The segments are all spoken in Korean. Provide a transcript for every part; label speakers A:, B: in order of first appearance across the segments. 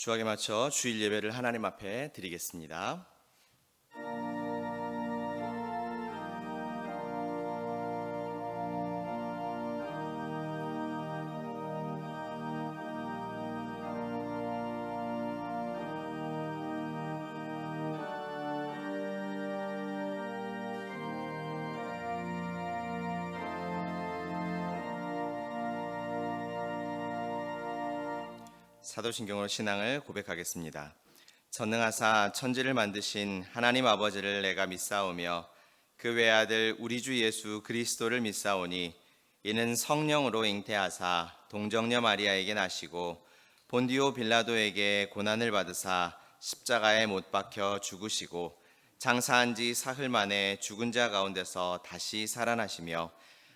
A: 주악에 맞춰 주일 예배를 하나님 앞에 드리겠습니다. 사도신경으로 신앙을 고백하겠습니다. 전능하사 천지를 만드신 하나님 아버지를 내가 믿사오며 그 외아들 우리 주 예수 그리스도를 믿사오니 이는 성령으로 잉태하사 동정녀 마리아에게 나시고 본디오 빌라도에게 고난을 받으사 십자가에 못 박혀 죽으시고 장사한 지 사흘 만에 죽은 자 가운데서 다시 살아나시며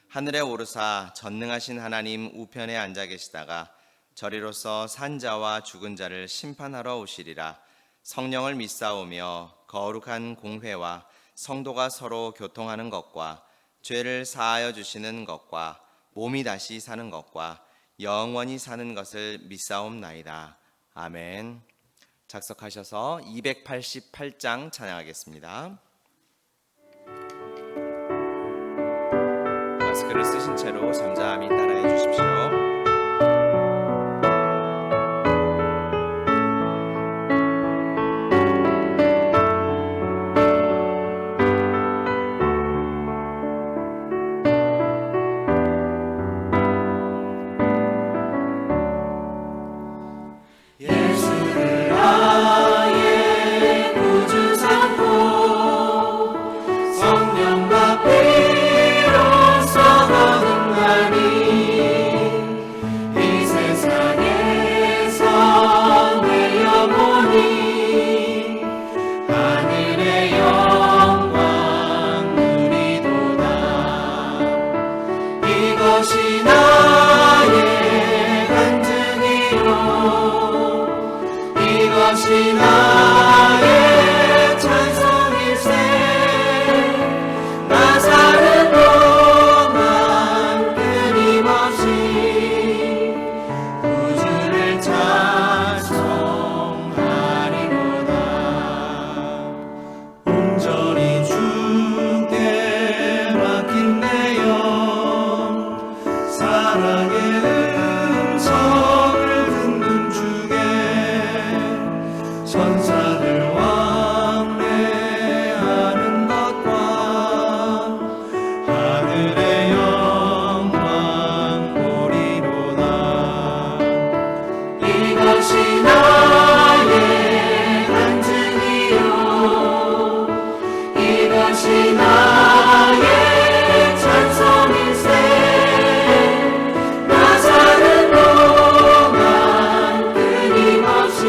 A: 하늘에 오르사 전능하신 하나님 우편에 앉아 계시다가 저리로서 산 자와 죽은 자를 심판하러 오시리라. 성령을 믿사오며 거룩한 공회와 성도가 서로 교통하는 것과 죄를 사하여 주시는 것과 몸이 다시 사는 것과 영원히 사는 것을 믿사옵나이다. 아멘. 작석하셔서 288장 찬양하겠습니다. 마스크를 쓰신 채로 잠잠히 따라해 주십시오.
B: 이것이 나의 찬송일세. 나 사는 동안 끊임없이 구주를 찬송하리로다. 온전히 주께 맡긴 내 영, 사랑의 음성을 듣는 주께 천사들 왕래하는 것과 하늘의 영광 보리로다. 이것이 나의 간증이요, 이것이 나의 찬송일세. 나 사는 동안 끊임없이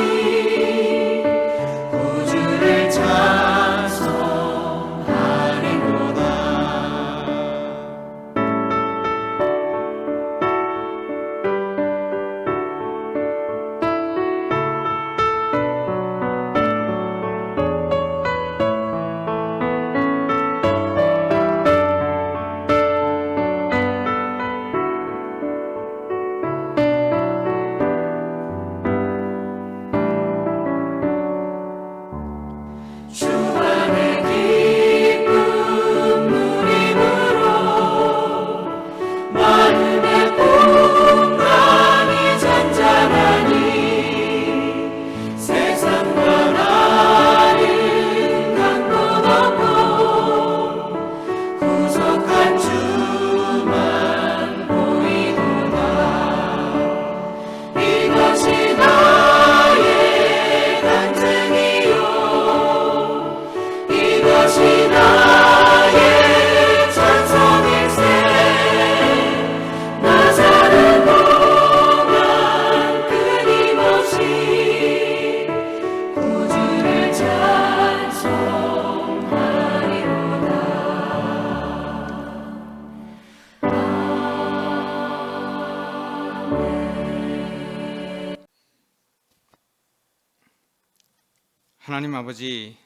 C: 하나님 아버지,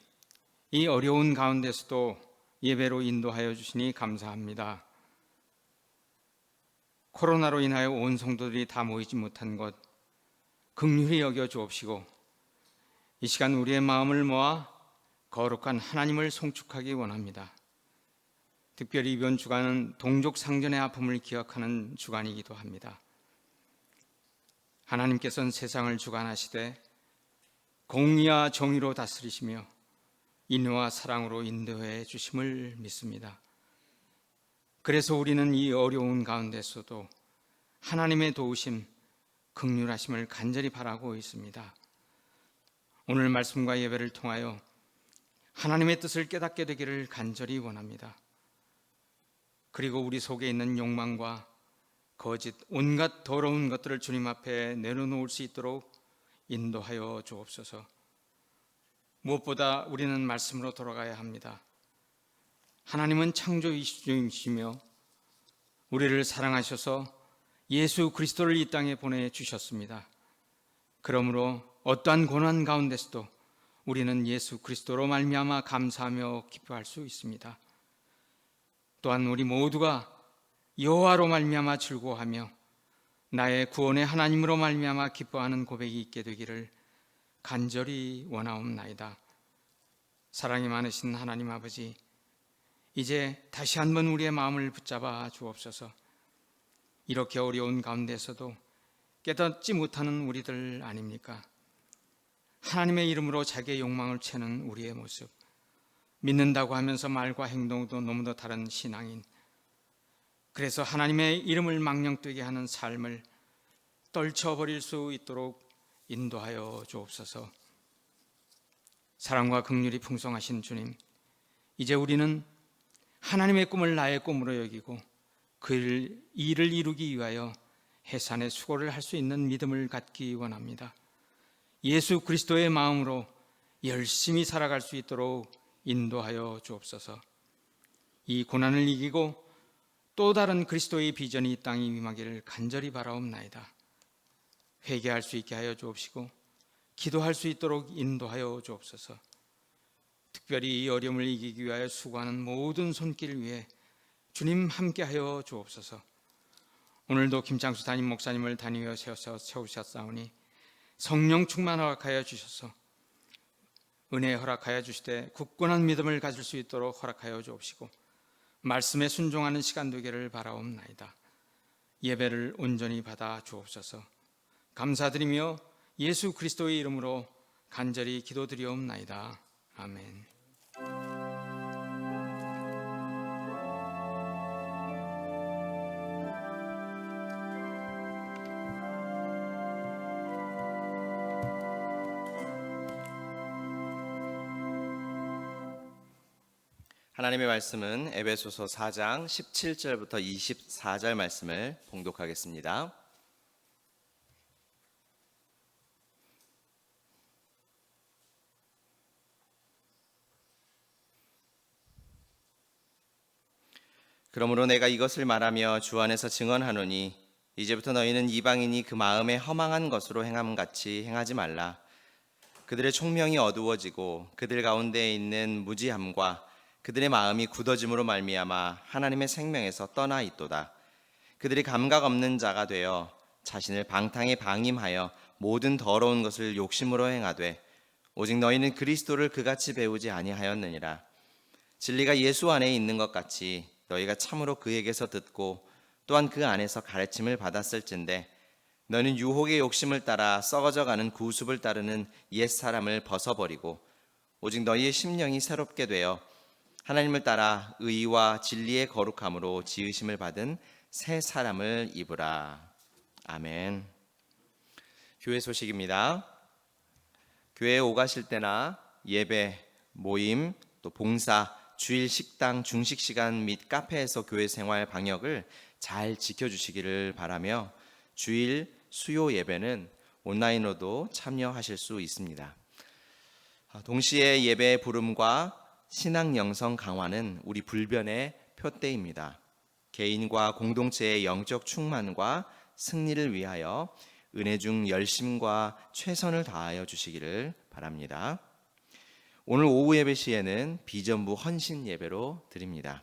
C: 이 어려운 가운데서도 예배로 인도하여 주시니 감사합니다. 코로나로 인하여 온 성도들이 다 모이지 못한 것 긍휼히 여겨 주옵시고 이 시간 우리의 마음을 모아 거룩한 하나님을 송축하기 원합니다. 특별히 이번 주간은 동족 상전의 아픔을 기억하는 주간이기도 합니다. 하나님께서는 세상을 주관하시되 공의와 정의로 다스리시며 인내와 사랑으로 인도해 주심을 믿습니다. 그래서 우리는 이 어려운 가운데서도 하나님의 도우심, 긍휼하심을 간절히 바라고 있습니다. 오늘 말씀과 예배를 통하여 하나님의 뜻을 깨닫게 되기를 간절히 원합니다. 그리고 우리 속에 있는 욕망과 거짓, 온갖 더러운 것들을 주님 앞에 내려놓을 수 있도록 인도하여 주옵소서. 무엇보다 우리는 말씀으로 돌아가야 합니다. 하나님은 창조주이시며 우리를 사랑하셔서 예수 그리스도를 이 땅에 보내주셨습니다. 그러므로 어떠한 고난 가운데서도 우리는 예수 그리스도로 말미암아 감사하며 기뻐할 수 있습니다. 또한 우리 모두가 여호와로 말미암아 즐거워하며 나의 구원의 하나님으로 말미암아 기뻐하는 고백이 있게 되기를 간절히 원하옵나이다. 사랑이 많으신 하나님 아버지, 이제 다시 한번 우리의 마음을 붙잡아 주옵소서. 이렇게 어려운 가운데서도 깨닫지 못하는 우리들 아닙니까? 하나님의 이름으로 자기의 욕망을 채는 우리의 모습, 믿는다고 하면서 말과 행동도 너무도 다른 신앙인, 그래서 하나님의 이름을 망령되게 하는 삶을 떨쳐버릴 수 있도록 인도하여 주옵소서. 사랑과 긍휼이 풍성하신 주님, 이제 우리는 하나님의 꿈을 나의 꿈으로 여기고 그 일을 이루기 위하여 해산의 수고를 할 수 있는 믿음을 갖기 원합니다. 예수 그리스도의 마음으로 열심히 살아갈 수 있도록 인도하여 주옵소서. 이 고난을 이기고 또 다른 그리스도의 비전이 이 땅에 임하기를 간절히 바라옵나이다. 회개할 수 있게 하여 주옵시고 기도할 수 있도록 인도하여 주옵소서. 특별히 이 어려움을 이기기 위하여 수고하는 모든 손길 위에 주님 함께하여 주옵소서. 오늘도 김창수 담임 목사님을 단위하여 세우셨사오니 성령 충만 허락하여 주셔서 은혜 허락하여 주시되 굳건한 믿음을 가질 수 있도록 허락하여 주옵시고 말씀에 순종하는 시간 되기를 바라옵나이다. 예배를 온전히 받아 주옵소서. 감사드리며 예수 그리스도의 이름으로 간절히 기도드리옵나이다. 아멘.
A: 하나님의 말씀은 에베소서 4장 17절부터 24절 말씀을 봉독하겠습니다. 그러므로 내가 이것을 말하며 주 안에서 증언하노니 이제부터 너희는 이방인이 그 마음에 허망한 것으로 행함같이 행하지 말라. 그들의 총명이 어두워지고 그들 가운데 있는 무지함과 그들의 마음이 굳어짐으로 말미암아 하나님의 생명에서 떠나 있도다. 그들이 감각 없는 자가 되어 자신을 방탕에 방임하여 모든 더러운 것을 욕심으로 행하되 오직 너희는 그리스도를 그같이 배우지 아니하였느니라. 진리가 예수 안에 있는 것 같이 너희가 참으로 그에게서 듣고 또한 그 안에서 가르침을 받았을진데 너는 유혹의 욕심을 따라 썩어져가는 구습을 따르는 옛 사람을 벗어버리고 오직 너희의 심령이 새롭게 되어 하나님을 따라 의와 진리의 거룩함으로 지으심을 받은 새 사람을 입으라. 아멘. 교회 소식입니다. 교회에 오가실 때나 예배, 모임, 또 봉사, 주일 식당, 중식 시간 및 카페에서 교회 생활 방역을 잘 지켜주시기를 바라며 주일 수요 예배는 온라인으로도 참여하실 수 있습니다. 동시에 예배의 부름과 신앙 영성 강화는 우리 불변의 표대입니다. 개인과 공동체의 영적 충만과 승리를 위하여 은혜 중 열심과 최선을 다하여 주시기를 바랍니다. 오늘 오후 예배 시에는 비전부 헌신 예배로 드립니다.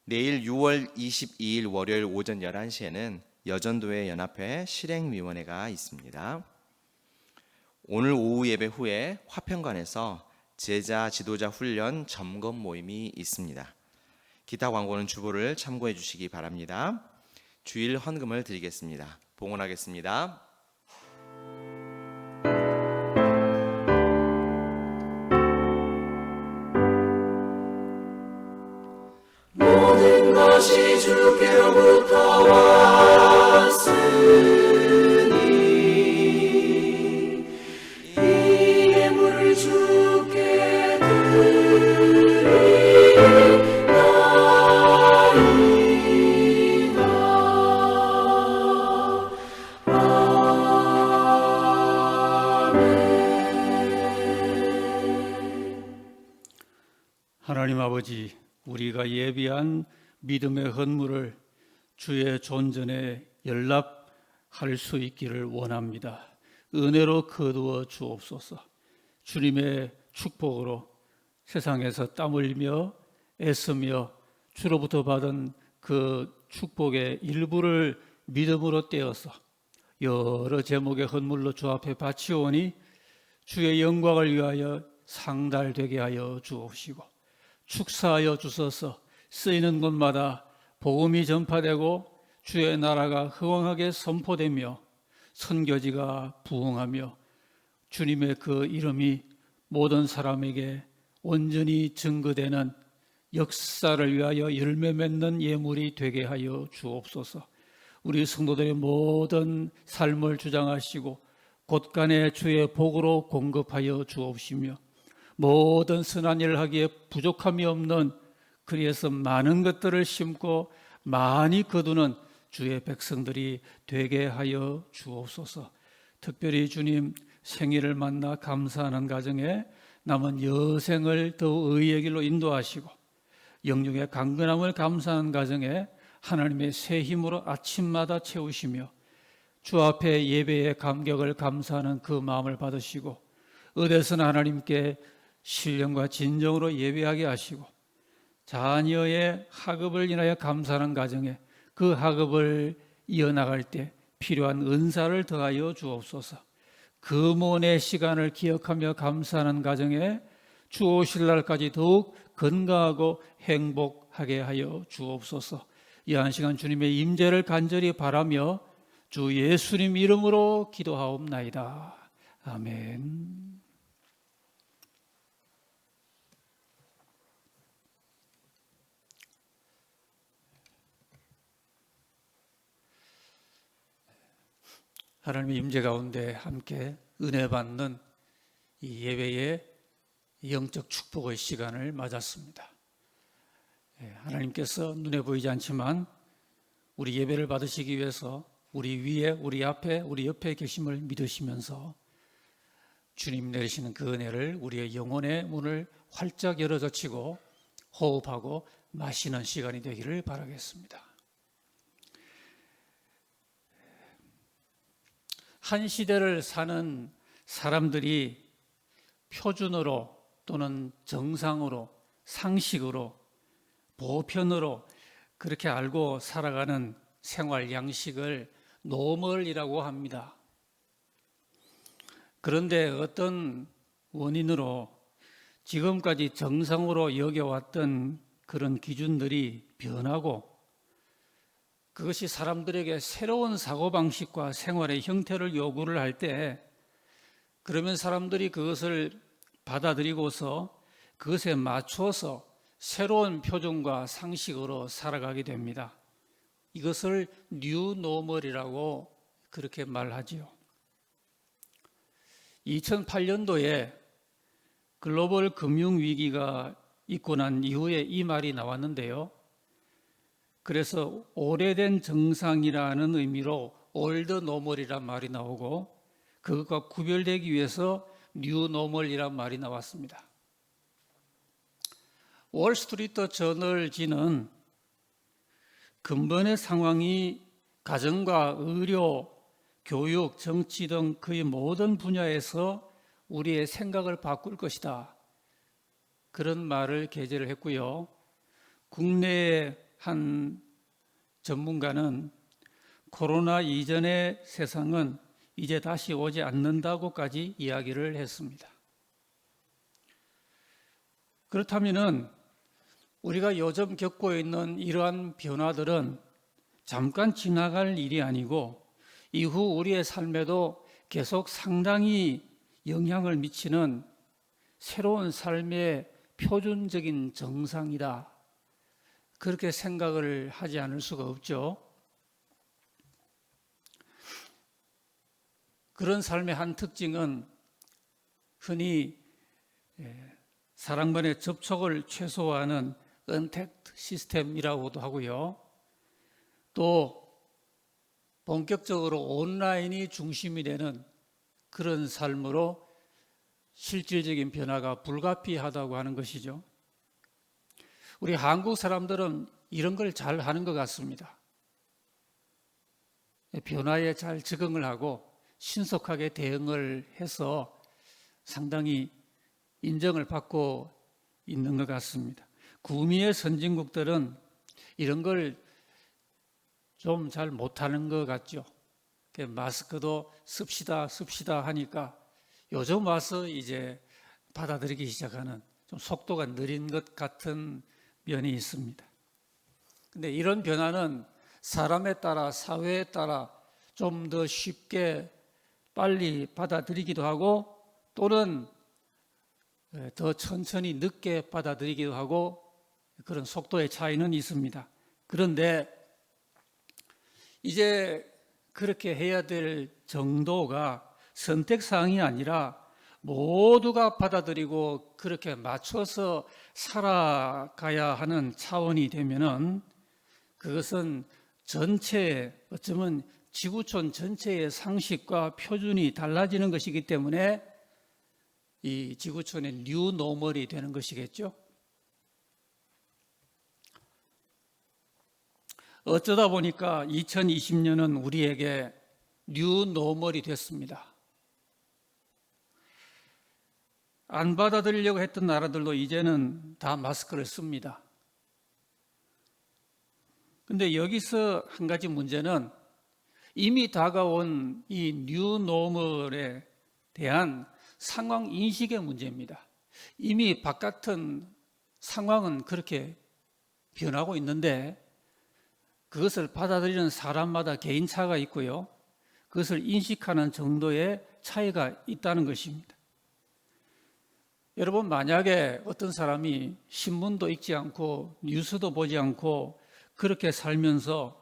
A: 내일 6월 22일 월요일 오전 11시에는 여전도회 연합회 실행위원회가 있습니다. 오늘 오후 예배 후에 화평관에서 제자 지도자 훈련 점검 모임이 있습니다. 기타 광고는 주보를 참고해 주시기 바랍니다. 주일 헌금을 드리겠습니다. 봉헌하겠습니다.
B: 모든 것이 주께로부터 왔으니 이 예물을 주께 드리나이다.
D: 하나님 아버지, 우리가 예비한 믿음의 헌물을 주의 존전에 연락할 수 있기를 원합니다. 은혜로 거두어 주옵소서. 주님의 축복으로 세상에서 땀 흘리며 애쓰며 주로부터 받은 그 축복의 일부를 믿음으로 떼어서 여러 제목의 헌물로 주 앞에 바치오니 주의 영광을 위하여 상달되게 하여 주옵시고 축사하여 주소서. 쓰이는 곳마다 복음이 전파되고 주의 나라가 흥왕하게 선포되며 선교지가 부흥하며 주님의 그 이름이 모든 사람에게 온전히 증거되는 역사를 위하여 열매 맺는 예물이 되게 하여 주옵소서. 우리 성도들의 모든 삶을 주장하시고 곳간에 주의 복으로 공급하여 주옵시며 모든 선한 일을 하기에 부족함이 없는 그리에서 많은 것들을 심고 많이 거두는 주의 백성들이 되게 하여 주옵소서. 특별히 주님 생일을 만나 감사하는 가정에 남은 여생을 더욱 의의 길로 인도하시고 영육의 강건함을 감사하는 가정에 하나님의 새 힘으로 아침마다 채우시며 주 앞에 예배의 감격을 감사하는 그 마음을 받으시고 어디서나 하나님께 신령과 진정으로 예배하게 하시고 자녀의 학업을 인하여 감사하는 가정에 그 학업을 이어나갈 때 필요한 은사를 더하여 주옵소서. 금온의 시간을 기억하며 감사하는 가정에 주 오실 날까지 더욱 건강하고 행복하게 하여 주옵소서. 이 한 시간 주님의 임재를 간절히 바라며 주 예수님 이름으로 기도하옵나이다. 아멘. 하나님의 임재 가운데 함께 은혜 받는 이 예배의 영적 축복의 시간을 맞았습니다. 하나님께서 눈에 보이지 않지만 우리 예배를 받으시기 위해서 우리 위에, 우리 앞에, 우리 옆에 계심을 믿으시면서 주님 내리시는 그 은혜를 우리의 영혼의 문을 활짝 열어젖히고 호흡하고 마시는 시간이 되기를 바라겠습니다. 한 시대를 사는 사람들이 표준으로 또는 정상으로 상식으로 보편으로 그렇게 알고 살아가는 생활 양식을 노멀이라고 합니다. 그런데 어떤 원인으로 지금까지 정상으로 여겨왔던 그런 기준들이 변하고 그것이 사람들에게 새로운 사고방식과 생활의 형태를 요구를 할 때 그러면 사람들이 그것을 받아들이고서 그것에 맞춰서 새로운 표준과 상식으로 살아가게 됩니다. 이것을 뉴노멀이라고 그렇게 말하지요. 2008년도에 글로벌 금융위기가 있고 난 이후에 이 말이 나왔는데요. 그래서 오래된 정상이라는 의미로 올드 노멀이란 말이 나오고 그것과 구별되기 위해서 뉴 노멀이란 말이 나왔습니다. 월스트리트 저널지는 근본의 상황이 가정과 의료, 교육, 정치 등 거의 모든 분야에서 우리의 생각을 바꿀 것이다. 그런 말을 게재를 했고요. 국내의 한 전문가는 코로나 이전의 세상은 이제 다시 오지 않는다고까지 이야기를 했습니다. 그렇다면은 우리가 요즘 겪고 있는 이러한 변화들은 잠깐 지나갈 일이 아니고 이후 우리의 삶에도 계속 상당히 영향을 미치는 새로운 삶의 표준적인 정상이다. 그렇게 생각을 하지 않을 수가 없죠. 그런 삶의 한 특징은 흔히 사람간의 접촉을 최소화하는 언택트 시스템이라고도 하고요. 또 본격적으로 온라인이 중심이 되는 그런 삶으로 실질적인 변화가 불가피하다고 하는 것이죠. 우리 한국 사람들은 이런 걸 잘 하는 것 같습니다. 변화에 잘 적응을 하고 신속하게 대응을 해서 상당히 인정을 받고 있는 것 같습니다. 구미의 선진국들은 이런 걸 좀 잘 못하는 것 같죠. 마스크도 씁시다 하니까 요즘 와서 이제 받아들이기 시작하는 좀 속도가 느린 것 같은 면이 있습니다. 근데 이런 변화는 사람에 따라 사회에 따라 좀 더 쉽게 빨리 받아들이기도 하고 또는 더 천천히 늦게 받아들이기도 하고 그런 속도의 차이는 있습니다. 그런데 이제 그렇게 해야 될 정도가 선택사항이 아니라 모두가 받아들이고 그렇게 맞춰서 살아가야 하는 차원이 되면은 그것은 전체, 어쩌면 지구촌 전체의 상식과 표준이 달라지는 것이기 때문에 이 지구촌의 뉴 노멀이 되는 것이겠죠. 어쩌다 보니까 2020년은 우리에게 뉴 노멀이 됐습니다. 안 받아들이려고 했던 나라들도 이제는 다 마스크를 씁니다. 근데 여기서 한 가지 문제는 이미 다가온 이 뉴 노멀에 대한 상황 인식의 문제입니다. 이미 바깥은 상황은 그렇게 변하고 있는데 그것을 받아들이는 사람마다 개인차가 있고요. 그것을 인식하는 정도의 차이가 있다는 것입니다. 여러분, 만약에 어떤 사람이 신문도 읽지 않고 뉴스도 보지 않고 그렇게 살면서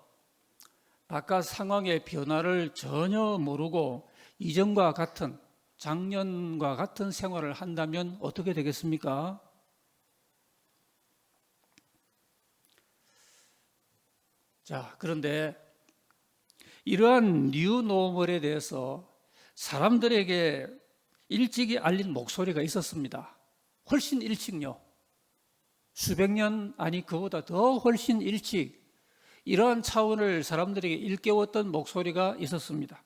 D: 바깥 상황의 변화를 전혀 모르고 이전과 같은, 작년과 같은 생활을 한다면 어떻게 되겠습니까? 자, 그런데 이러한 뉴 노멀에 대해서 사람들에게 일찍이 알린 목소리가 있었습니다. 훨씬 일찍요. 수백 년, 아니 그보다 더 훨씬 일찍 이러한 차원을 사람들에게 일깨웠던 목소리가 있었습니다.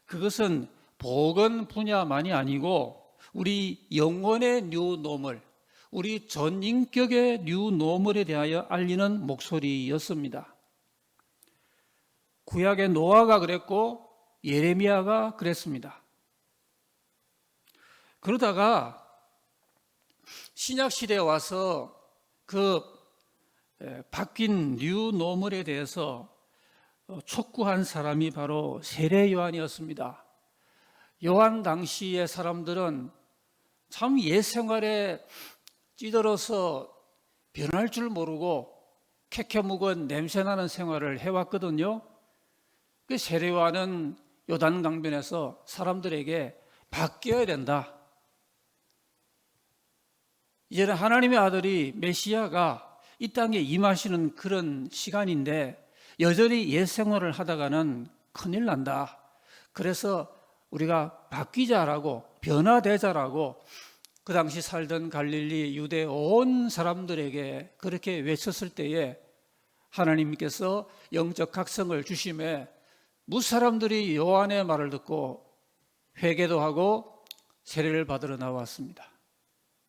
D: 그것은 보건 분야만이 아니고 우리 영혼의 뉴 노멀, 우리 전 인격의 뉴 노멀에 대하여 알리는 목소리였습니다. 구약의 노아가 그랬고 예레미야가 그랬습니다. 그러다가 신약 시대에 와서 그 바뀐 뉴 노멀에 대해서 촉구한 사람이 바로 세례 요한이었습니다. 요한 당시의 사람들은 참 옛 생활에 찌들어서 변할 줄 모르고 캐캐묵은 냄새나는 생활을 해왔거든요. 그 세례 요한은 요단 강변에서 사람들에게 바뀌어야 된다. 이제는 하나님의 아들이 메시아가 이 땅에 임하시는 그런 시간인데 여전히 옛 생활을 하다가는 큰일 난다. 그래서 우리가 바뀌자라고 변화되자라고 그 당시 살던 갈릴리 유대 온 사람들에게 그렇게 외쳤을 때에 하나님께서 영적 각성을 주심에 무사람들이 요한의 말을 듣고 회개도 하고 세례를 받으러 나왔습니다.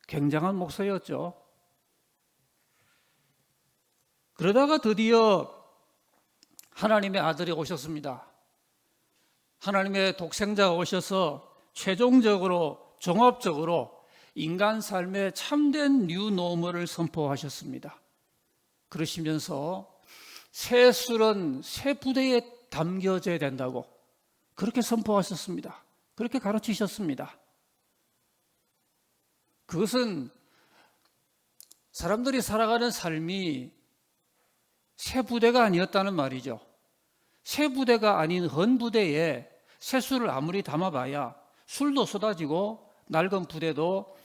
D: 굉장한 목소리였죠. 그러다가 드디어 하나님의 아들이 오셨습니다. 하나님의 독생자가 오셔서 최종적으로 종합적으로 인간 삶의 참된 뉴노멀을 선포하셨습니다. 그러시면서 새 술은 새 부대에 담겨져야 된다고 그렇게 선포하셨습니다. 그렇게 가르치셨습니다. 그것은 사람들이 살아가는 삶이 새 부대가 아니었다는 말이죠. 새 부대가 아닌 헌 부대에 새 술을 아무리 담아봐야 술도 쏟아지고 낡은 부대도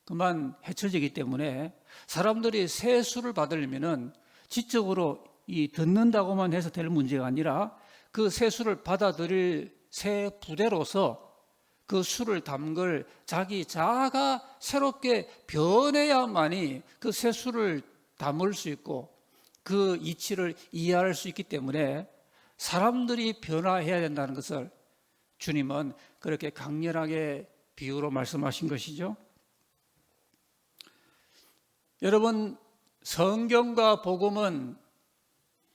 D: 그만 헤쳐지기 때문에 사람들이 새 술을 받으려면은 지적으로 듣는다고만 해서 될 문제가 아니라 그 새 술을 받아들일 새 부대로서 그 술을 담글 자기 자아가 새롭게 변해야만이 그 새 술을 담을 수 있고 그 이치를 이해할 수 있기 때문에 사람들이 변화해야 된다는 것을 주님은 그렇게 강렬하게 비유로 말씀하신 것이죠. 여러분, 성경과 복음은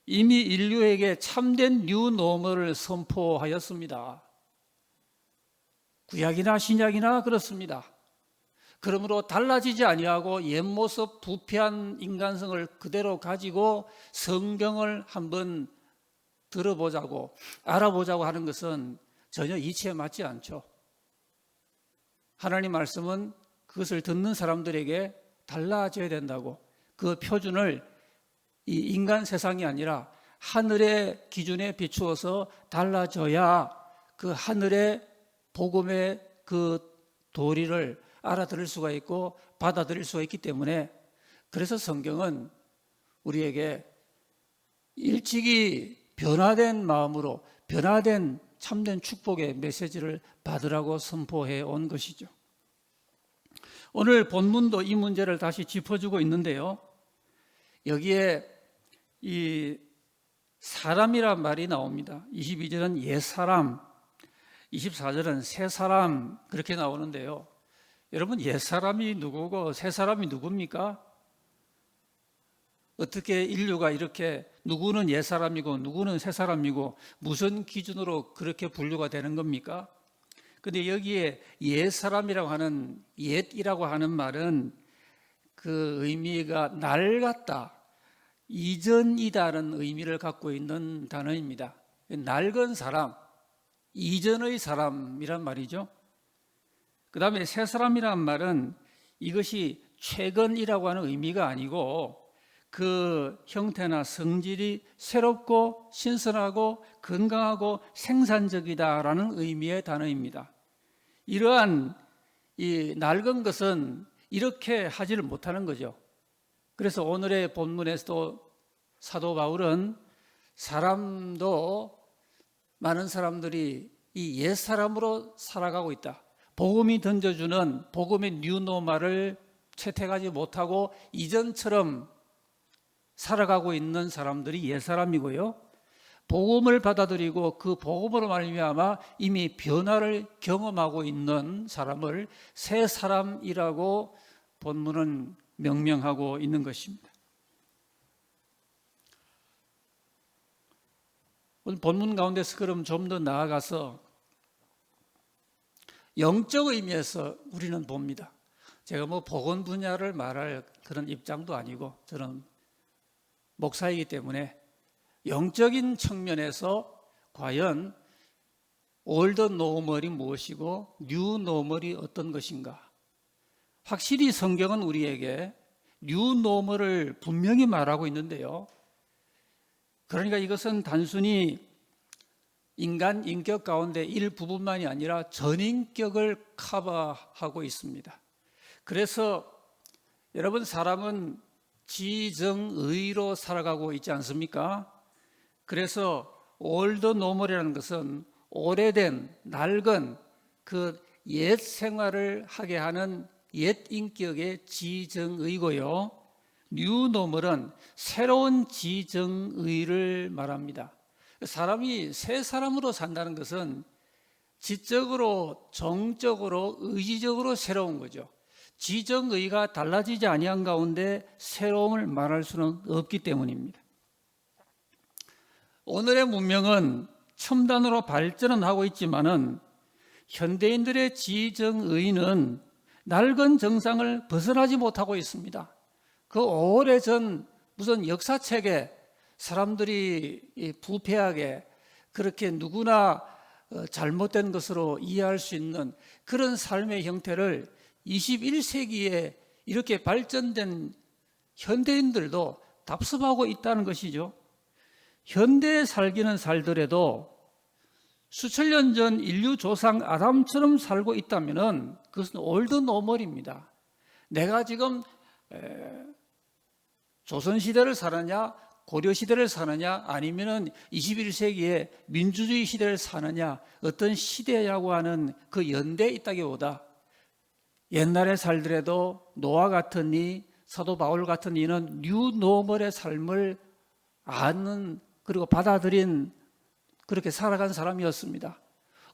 D: 이미 인류에게 참된 뉴노멀을 선포하였습니다. 구약이나 신약이나 그렇습니다. 그러므로 달라지지 아니하고 옛 모습 부패한 인간성을 그대로 가지고 성경을 한번 들어보자고 알아보자고 하는 것은 전혀 이치에 맞지 않죠. 하나님 말씀은 그것을 듣는 사람들에게 달라져야 된다고, 그 표준을 이 인간 세상이 아니라 하늘의 기준에 비추어서 달라져야 그 하늘의 복음의 그 도리를 알아들을 수가 있고 받아들일 수가 있기 때문에, 그래서 성경은 우리에게 일찍이 변화된 마음으로 변화된 참된 축복의 메시지를 받으라고 선포해 온 것이죠. 오늘 본문도 이 문제를 다시 짚어주고 있는데요. 여기에 이 사람이란 말이 나옵니다. 22절은 옛사람, 24절은 새사람 그렇게 나오는데요. 여러분, 옛사람이 누구고 새사람이 누굽니까? 어떻게 인류가 이렇게 누구는 옛사람이고 누구는 새사람이고 무슨 기준으로 그렇게 분류가 되는 겁니까? 근데 여기에 옛사람이라고 하는, 옛이라고 하는 말은 그 의미가 낡았다, 이전이다라는 의미를 갖고 있는 단어입니다. 낡은 사람, 이전의 사람이란 말이죠. 그 다음에 새 사람이란 말은 이것이 최근이라고 하는 의미가 아니고 그 형태나 성질이 새롭고 신선하고 건강하고 생산적이다라는 의미의 단어입니다. 이러한 이 낡은 것은 이렇게 하지를 못하는 거죠. 그래서 오늘의 본문에서도 사도 바울은 사람도 많은 사람들이 이 옛사람으로 살아가고 있다, 복음이 던져주는 복음의 뉴노멀을 채택하지 못하고 이전처럼 살아가고 있는 사람들이 옛사람이고요, 복음을 받아들이고 그 복음으로 말미암아 이미 변화를 경험하고 있는 사람을 새 사람이라고 본문은 명명하고 있는 것입니다. 오늘 본문 가운데서 그럼 좀 더 나아가서 영적 의미에서 우리는 봅니다. 제가 뭐 복음 분야를 말할 그런 입장도 아니고 저는 목사이기 때문에 영적인 측면에서 과연 올드 노멀이 무엇이고 뉴 노멀이 어떤 것인가? 확실히 성경은 우리에게 뉴 노멀을 분명히 말하고 있는데요. 그러니까 이것은 단순히 인간 인격 가운데 일부분만이 아니라 전인격을 커버하고 있습니다. 그래서 여러분, 사람은 지정의로 살아가고 있지 않습니까? 그래서 올드 노멀이라는 것은 오래된 낡은 그 옛 생활을 하게 하는 옛 인격의 지정의고요, 뉴 노멀은 새로운 지정의를 말합니다. 사람이 새 사람으로 산다는 것은 지적으로, 정적으로, 의지적으로 새로운 거죠. 지정의가 달라지지 아니한 가운데 새로움을 말할 수는 없기 때문입니다. 오늘의 문명은 첨단으로 발전은 하고 있지만은 현대인들의 지정의는 낡은 정상을 벗어나지 못하고 있습니다. 그 오래전 무슨 역사책에 사람들이 부패하게 그렇게 누구나 잘못된 것으로 이해할 수 있는 그런 삶의 형태를 21세기에 이렇게 발전된 현대인들도 답습하고 있다는 것이죠. 현대에 살기는 살더라도 수천 년 전 인류 조상 아담처럼 살고 있다면 그것은 올드 노멀입니다. 내가 지금 조선시대를 사느냐 고려시대를 사느냐 아니면 21세기에 민주주의 시대를 사느냐 어떤 시대라고 하는 그 연대에 있다기보다 옛날에 살더라도 노아 같은 이 사도 바울 같은 이는 뉴 노멀의 삶을 아는 그리고 받아들인 그렇게 살아간 사람이었습니다.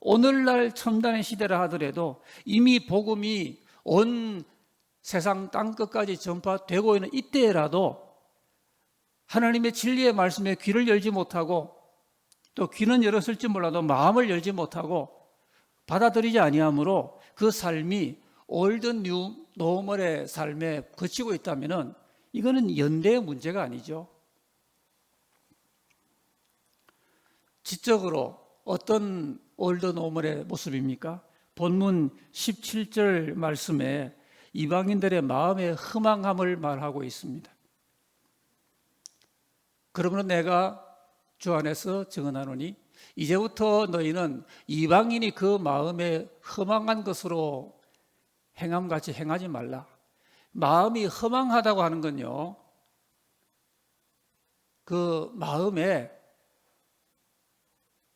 D: 오늘날 첨단의 시대라 하더라도 이미 복음이 온 세상 땅끝까지 전파되고 있는 이때라도 하나님의 진리의 말씀에 귀를 열지 못하고 또 귀는 열었을지 몰라도 마음을 열지 못하고 받아들이지 아니하므로 그 삶이 올드 뉴 노멀의 삶에 거치고 있다면 이거는 연대의 문제가 아니죠. 지적으로 어떤 올드 노멀의 모습입니까? 본문 17절 말씀에 이방인들의 마음의 허망함을 말하고 있습니다. 그러므로 내가 주 안에서 증언하노니 이제부터 너희는 이방인이 그 마음에 허망한 것으로 행함같이 행하지 말라. 마음이 허망하다고 하는 건요, 그 마음에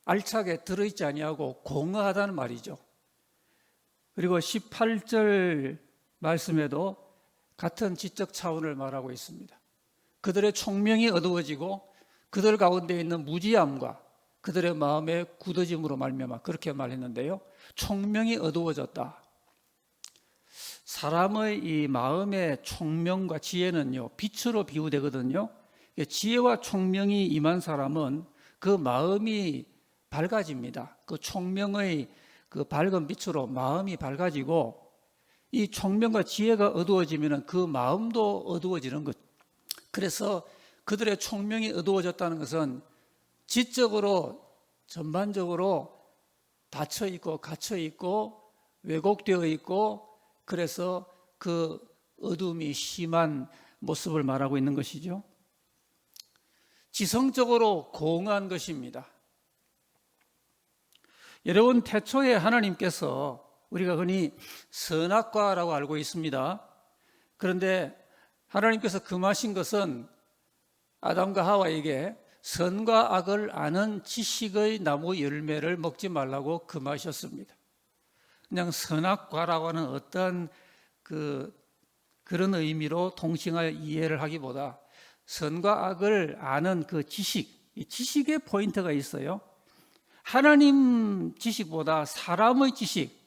D: 알차게 들어있지 아니하고 공허하다는 말이죠. 그리고 18절 말씀에도 같은 지적 차원을 말하고 있습니다. 그들의 총명이 어두워지고 그들 가운데 있는 무지함과 그들의 마음의 굳어짐으로 말미암아 그렇게 말했는데요. 총명이 어두워졌다. 사람의 이 마음의 총명과 지혜는요, 빛으로 비유되거든요. 지혜와 총명이 임한 사람은 그 마음이 밝아집니다. 그 총명의 그 밝은 빛으로 마음이 밝아지고 이 총명과 지혜가 어두워지면 그 마음도 어두워지는 것. 그래서 그들의 총명이 어두워졌다는 것은 지적으로 전반적으로 닫혀 있고 갇혀 있고 왜곡되어 있고 그래서 그 어둠이 심한 모습을 말하고 있는 것이죠. 지성적으로 공허한 것입니다. 여러분, 태초에 하나님께서 우리가 흔히 선악과라고 알고 있습니다. 그런데 하나님께서 금하신 것은 아담과 하와에게 선과 악을 아는 지식의 나무 열매를 먹지 말라고 금하셨습니다. 그냥 선악과라고 하는 어떤 그런 의미로 통칭하여 이해를 하기보다 선과 악을 아는 그 지식, 이 지식의 포인트가 있어요. 하나님 지식보다 사람의 지식,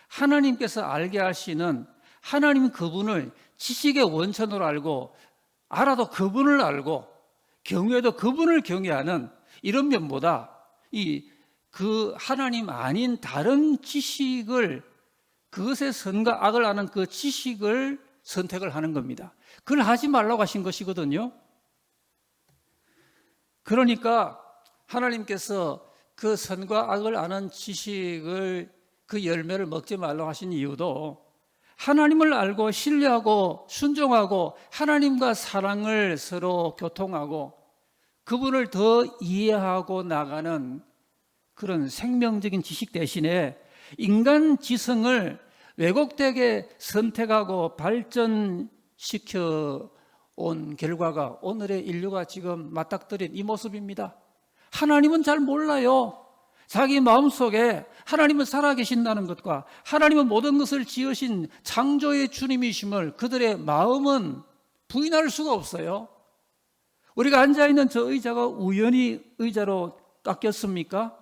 D: 하나님께서 알게 하시는 하나님 그분을 지식의 원천으로 알고 알아도 그분을 알고 경외도 그분을 경외하는 이런 면보다 그 하나님 아닌 다른 지식을 그것의 선과 악을 아는 그 지식을 선택을 하는 겁니다. 그걸 하지 말라고 하신 것이거든요. 그러니까 하나님께서 그 선과 악을 아는 지식을 그 열매를 먹지 말라고 하신 이유도 하나님을 알고 신뢰하고 순종하고 하나님과 사랑을 서로 교통하고 그분을 더 이해하고 나가는 그런 생명적인 지식 대신에 인간 지성을 왜곡되게 선택하고 발전시켜 온 결과가 오늘의 인류가 지금 맞닥뜨린 이 모습입니다. 하나님은 잘 몰라요. 자기 마음속에 하나님은 살아계신다는 것과 하나님은 모든 것을 지으신 창조의 주님이심을 그들의 마음은 부인할 수가 없어요. 우리가 앉아있는 저 의자가 우연히 의자로 깎였습니까?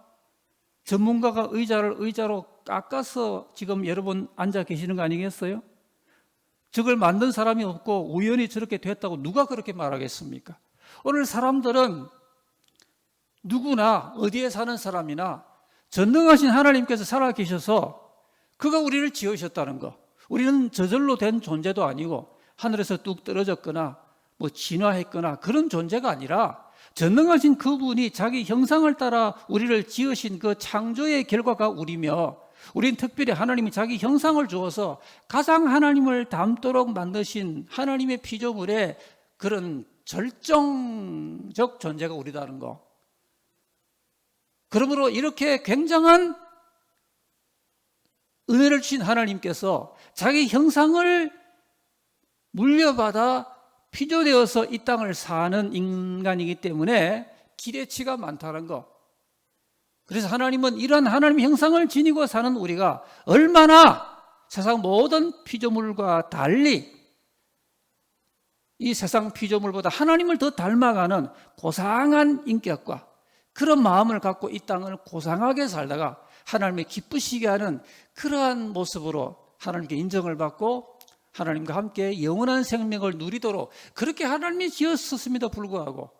D: 전문가가 의자로 깎아서 지금 여러분 앉아 계시는 거 아니겠어요? 저걸 만든 사람이 없고 우연히 저렇게 됐다고 누가 그렇게 말하겠습니까? 오늘 사람들은 누구나 어디에 사는 사람이나 전능하신 하나님께서 살아계셔서 그가 우리를 지으셨다는 거. 우리는 저절로 된 존재도 아니고 하늘에서 뚝 떨어졌거나 뭐 진화했거나 그런 존재가 아니라 전능하신 그분이 자기 형상을 따라 우리를 지으신 그 창조의 결과가 우리며, 우린 특별히 하나님이 자기 형상을 주어서 가장 하나님을 닮도록 만드신 하나님의 피조물의 그런 절정적 존재가 우리다는 거. 그러므로 이렇게 굉장한 은혜를 주신 하나님께서 자기 형상을 물려받아 피조되어서 이 땅을 사는 인간이기 때문에 기대치가 많다는 거. 그래서 하나님은 이런 하나님의 형상을 지니고 사는 우리가 얼마나 세상 모든 피조물과 달리 이 세상 피조물보다 하나님을 더 닮아가는 고상한 인격과 그런 마음을 갖고 이 땅을 고상하게 살다가 하나님의 기쁘시게 하는 그러한 모습으로 하나님께 인정을 받고 하나님과 함께 영원한 생명을 누리도록 그렇게 하나님이 지었었음에도 불구하고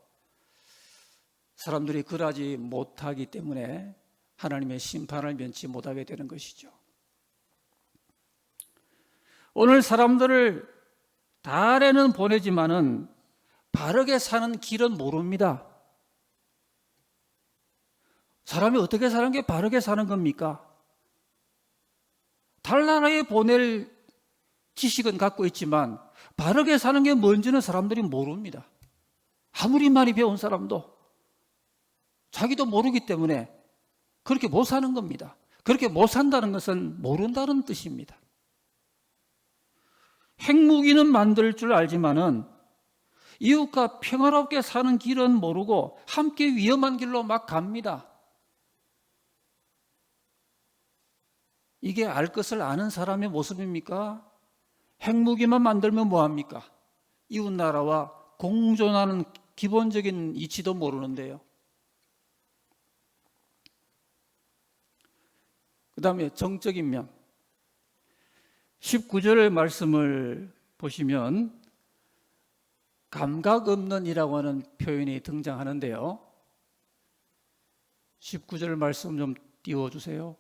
D: 사람들이 그러지 못하기 때문에 하나님의 심판을 면치 못하게 되는 것이죠. 오늘 사람들을 달에는 보내지만은 바르게 사는 길은 모릅니다. 사람이 어떻게 사는 게 바르게 사는 겁니까? 달나라에 보낼 지식은 갖고 있지만 바르게 사는 게 뭔지는 사람들이 모릅니다. 아무리 많이 배운 사람도 자기도 모르기 때문에 그렇게 못 사는 겁니다. 그렇게 못 산다는 것은 모른다는 뜻입니다. 핵무기는 만들 줄 알지만은 이웃과 평화롭게 사는 길은 모르고 함께 위험한 길로 막 갑니다. 이게 알 것을 아는 사람의 모습입니까? 핵무기만 만들면 뭐합니까? 이웃나라와 공존하는 기본적인 이치도 모르는데요. 그 다음에 정적인 면. 19절의 말씀을 보시면 감각 없는 이라고 하는 표현이 등장하는데요. 19절 말씀 좀 띄워주세요.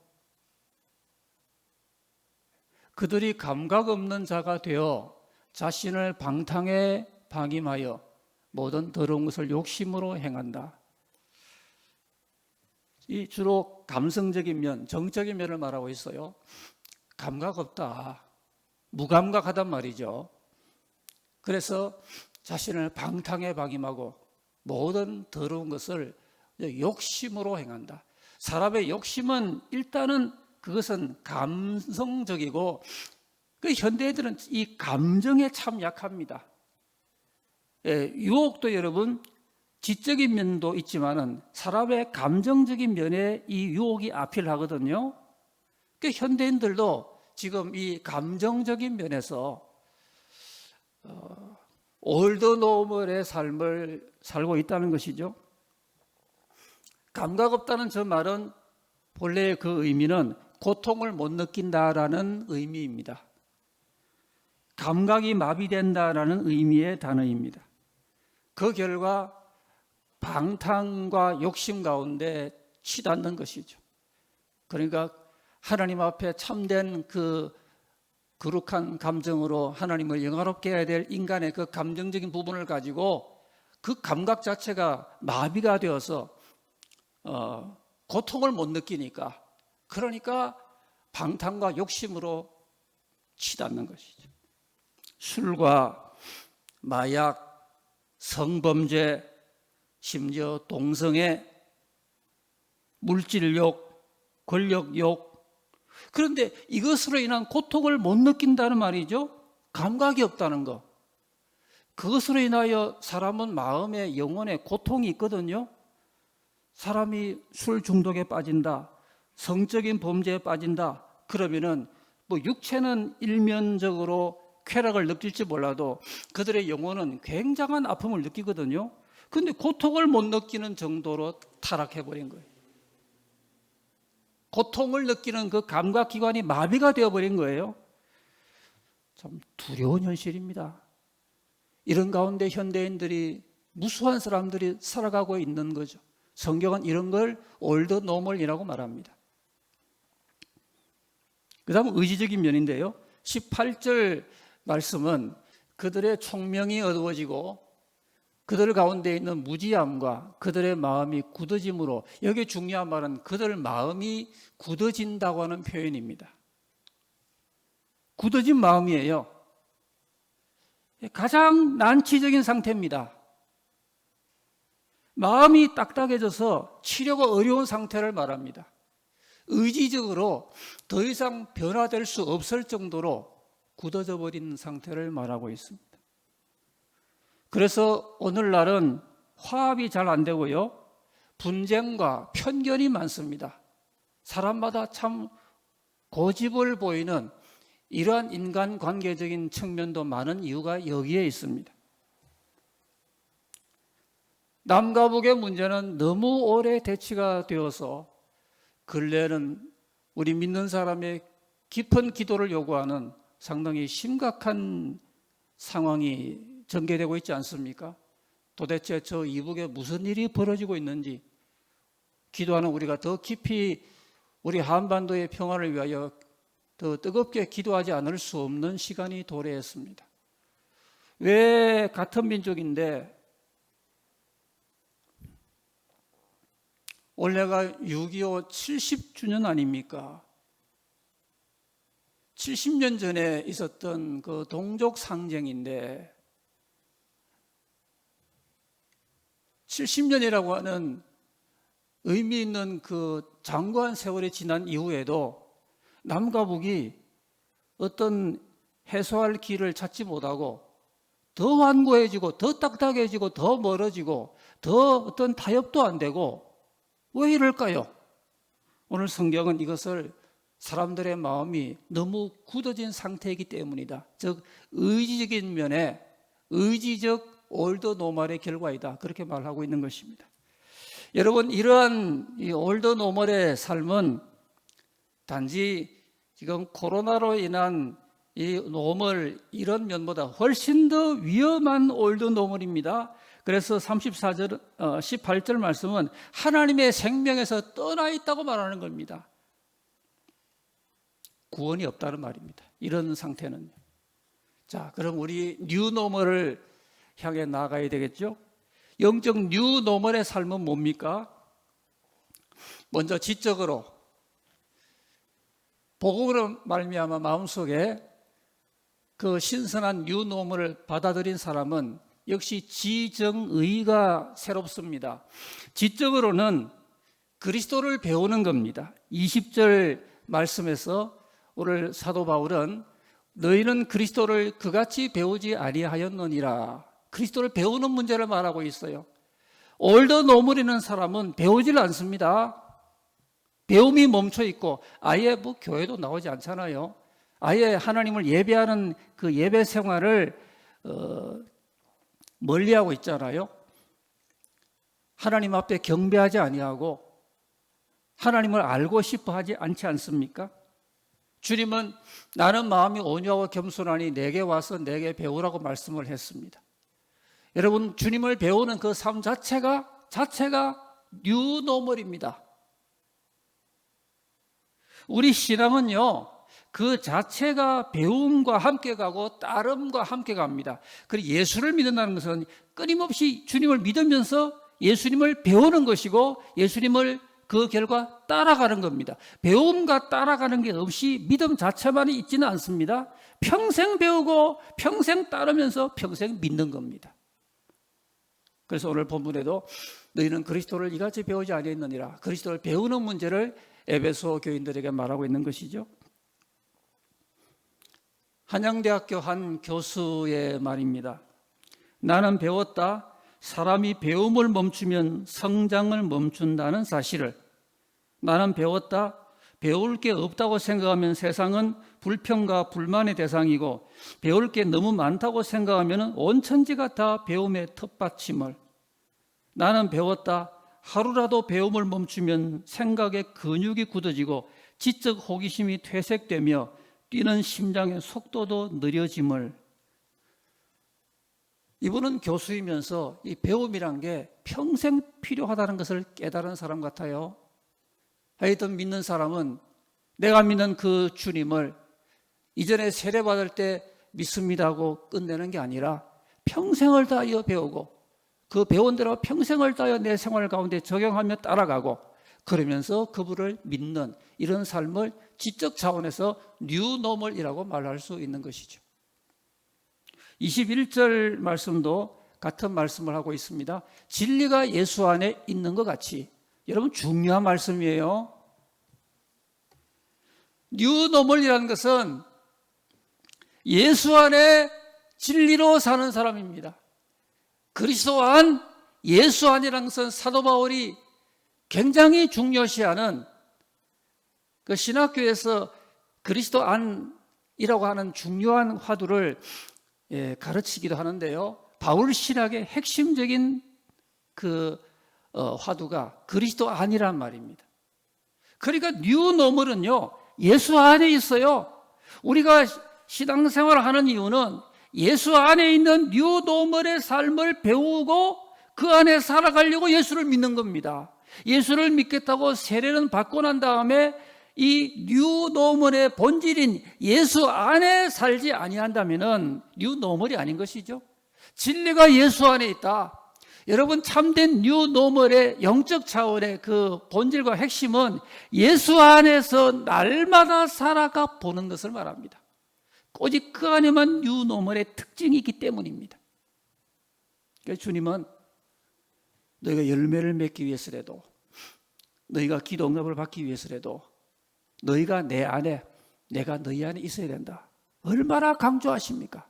D: 그들이 감각 없는 자가 되어 자신을 방탕에 방임하여 모든 더러운 것을 욕심으로 행한다. 이 주로 감성적인 면, 정적인 면을 말하고 있어요. 감각 없다, 무감각하단 말이죠. 그래서 자신을 방탕에 방임하고 모든 더러운 것을 욕심으로 행한다. 사람의 욕심은 일단은 그것은 감성적이고 그 현대인들은 이 감정에 참 약합니다. 유혹도 여러분 지적인 면도 있지만은 사람의 감정적인 면에 이 유혹이 아필하거든요. 그 현대인들도 지금 이 감정적인 면에서 올드노멀의 삶을 살고 있다는 것이죠. 감각 없다는 저 말은 본래의 그 의미는 고통을 못 느낀다라는 의미입니다. 감각이 마비된다라는 의미의 단어입니다. 그 결과 방탕과 욕심 가운데 치닫는 것이죠. 그러니까 하나님 앞에 참된 그 거룩한 감정으로 하나님을 영화롭게 해야 될 인간의 그 감정적인 부분을 가지고 그 감각 자체가 마비가 되어서 고통을 못 느끼니까, 그러니까 방탕과 욕심으로 치닫는 것이죠. 술과 마약, 성범죄, 심지어 동성애, 물질욕, 권력욕. 그런데 이것으로 인한 고통을 못 느낀다는 말이죠. 감각이 없다는 것. 그것으로 인하여 사람은 마음에 영혼에 고통이 있거든요. 사람이 술 중독에 빠진다, 성적인 범죄에 빠진다, 그러면은 뭐 육체는 일면적으로 쾌락을 느낄지 몰라도 그들의 영혼은 굉장한 아픔을 느끼거든요. 그런데 고통을 못 느끼는 정도로 타락해버린 거예요. 고통을 느끼는 그 감각기관이 마비가 되어버린 거예요. 참 두려운 현실입니다. 이런 가운데 현대인들이, 무수한 사람들이 살아가고 있는 거죠. 성경은 이런 걸 올드 노멀이라고 말합니다. 그 다음 의지적인 면인데요. 18절 말씀은 그들의 총명이 어두워지고 그들 가운데 있는 무지함과 그들의 마음이 굳어짐으로, 여기 중요한 말은 그들 마음이 굳어진다고 하는 표현입니다. 굳어진 마음이에요. 가장 난치적인 상태입니다. 마음이 딱딱해져서 치료가 어려운 상태를 말합니다. 의지적으로 더 이상 변화될 수 없을 정도로 굳어져 버린 상태를 말하고 있습니다. 그래서 오늘날은 화합이 잘 안 되고요, 분쟁과 편견이 많습니다. 사람마다 참 고집을 보이는 이러한 인간관계적인 측면도 많은 이유가 여기에 있습니다. 남과 북의 문제는 너무 오래 대치가 되어서 근래는 우리 믿는 사람의 깊은 기도를 요구하는 상당히 심각한 상황이 전개되고 있지 않습니까? 도대체 저 이북에 무슨 일이 벌어지고 있는지 기도하는 우리가 더 깊이 우리 한반도의 평화를 위하여 더 뜨겁게 기도하지 않을 수 없는 시간이 도래했습니다. 왜 같은 민족인데 올해가 6.25 70주년 아닙니까? 70년 전에 있었던 그 동족 상쟁인데 70년이라고 하는 의미 있는 그 장구한 세월이 지난 이후에도 남과 북이 어떤 해소할 길을 찾지 못하고 더 완고해지고 더 딱딱해지고 더 멀어지고 더 어떤 타협도 안 되고, 왜 이럴까요? 오늘 성경은 이것을 사람들의 마음이 너무 굳어진 상태이기 때문이다, 즉 의지적인 면에 의지적 올드 노멀의 결과이다, 그렇게 말하고 있는 것입니다. 여러분, 이러한 이 올드 노멀의 삶은 단지 지금 코로나로 인한 이 노멀 이런 면보다 훨씬 더 위험한 올드 노멀입니다. 그래서 18절 말씀은 하나님의 생명에서 떠나 있다고 말하는 겁니다. 구원이 없다는 말입니다. 이런 상태는요. 자, 그럼 우리 뉴 노멀을 향해 나아가야 되겠죠? 영적 뉴 노멀의 삶은 뭡니까? 먼저 지적으로 복음으로 말미암아 마음속에 그 신선한 뉴 노멀을 받아들인 사람은 역시 지정의가 새롭습니다. 지적으로는 그리스도를 배우는 겁니다. 20절 말씀에서 오늘 사도 바울은 너희는 그리스도를 그같이 배우지 아니하였느니라, 그리스도를 배우는 문제를 말하고 있어요. 올드 노멀이는 사람은 배우질 않습니다. 배움이 멈춰 있고 아예 뭐 교회도 나오지 않잖아요. 아예 하나님을 예배하는 그 예배 생활을 멀리하고 있잖아요. 하나님 앞에 경배하지 아니하고 하나님을 알고 싶어 하지 않지 않습니까? 주님은 나는 마음이 온유하고 겸손하니 내게 와서 내게 배우라고 말씀을 했습니다. 여러분, 주님을 배우는 그 삶 자체가 뉴 노멀입니다. 우리 신앙은요, 그 자체가 배움과 함께 가고 따름과 함께 갑니다. 그리고 예수를 믿는다는 것은 끊임없이 주님을 믿으면서 예수님을 배우는 것이고 예수님을 그 결과 따라가는 겁니다. 배움과 따라가는 게 없이 믿음 자체만 있지는 않습니다. 평생 배우고 평생 따르면서 평생 믿는 겁니다. 그래서 오늘 본문에도 너희는 그리스도를 이같이 배우지 아니했느니라, 그리스도를 배우는 문제를 에베소 교인들에게 말하고 있는 것이죠. 한양대학교 한 교수의 말입니다. 나는 배웠다. 사람이 배움을 멈추면 성장을 멈춘다는 사실을. 나는 배웠다. 배울 게 없다고 생각하면 세상은 불평과 불만의 대상이고, 배울 게 너무 많다고 생각하면 온 천지가 다 배움의 텃밭임을. 나는 배웠다. 하루라도 배움을 멈추면 생각의 근육이 굳어지고 지적 호기심이 퇴색되며 뛰는 심장의 속도도 느려짐을. 이분은 교수이면서 이 배움이란 게 평생 필요하다는 것을 깨달은 사람 같아요. 하여튼 믿는 사람은 내가 믿는 그 주님을 이전에 세례받을 때 믿습니다 하고 끝내는 게 아니라 평생을 다하여 배우고 그 배운 대로 평생을 다하여 내 생활 가운데 적용하며 따라가고 그러면서 그분을 믿는 이런 삶을 지적 차원에서 뉴노멀이라고 말할 수 있는 것이죠. 21절 말씀도 같은 말씀을 하고 있습니다. 진리가 예수 안에 있는 것 같이. 여러분 중요한 말씀이에요. 뉴노멀이라는 것은 예수 안에 진리로 사는 사람입니다. 그리스도 안, 예수 안이라는 것은 사도 바울이 굉장히 중요시하는 그 신학교에서 그리스도 안이라고 하는 중요한 화두를 가르치기도 하는데요. 바울 신학의 핵심적인 그 화두가 그리스도 안이란 말입니다. 그러니까 뉴노멀은요, 예수 안에 있어요. 우리가 신앙생활을 하는 이유는 예수 안에 있는 뉴노멀의 삶을 배우고 그 안에 살아가려고 예수를 믿는 겁니다. 예수를 믿겠다고 세례는 받고 난 다음에 이 뉴노멀의 본질인 예수 안에 살지 아니한다면은 뉴노멀이 아닌 것이죠. 진리가 예수 안에 있다. 여러분 참된 뉴노멀의 영적 차원의 그 본질과 핵심은 예수 안에서 날마다 살아가 보는 것을 말합니다. 오직 그 안에만 뉴노멀의 특징이 있기 때문입니다. 그래서 주님은 너희가 열매를 맺기 위해서라도, 너희가 기도 응답을 받기 위해서라도 너희가 내 안에, 내가 너희 안에 있어야 된다. 얼마나 강조하십니까?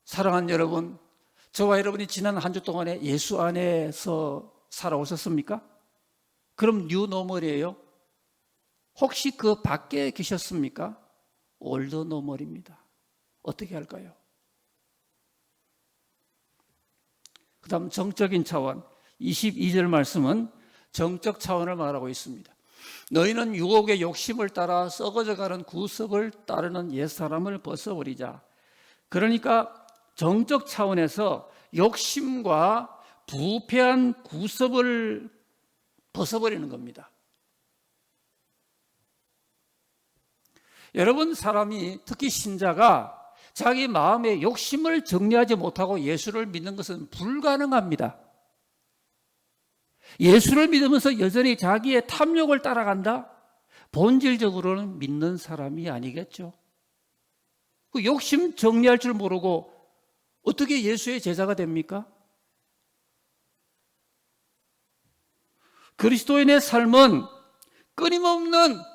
D: 사랑하는 여러분, 저와 여러분이 지난 한 주 동안에 예수 안에서 살아오셨습니까? 그럼 뉴노멀이에요? 혹시 그 밖에 계셨습니까? 올드노멀입니다. 어떻게 할까요? 그 다음 정적인 차원 22절 말씀은 정적 차원을 말하고 있습니다. 너희는 유혹의 욕심을 따라 썩어져가는 구습을 따르는 옛사람을 벗어버리자. 그러니까 정적 차원에서 욕심과 부패한 구습을 벗어버리는 겁니다. 여러분, 사람이 특히 신자가 자기 마음의 욕심을 정리하지 못하고 예수를 믿는 것은 불가능합니다. 예수를 믿으면서 여전히 자기의 탐욕을 따라간다? 본질적으로는 믿는 사람이 아니겠죠. 그 욕심 정리할 줄 모르고 어떻게 예수의 제자가 됩니까? 그리스도인의 삶은 끊임없는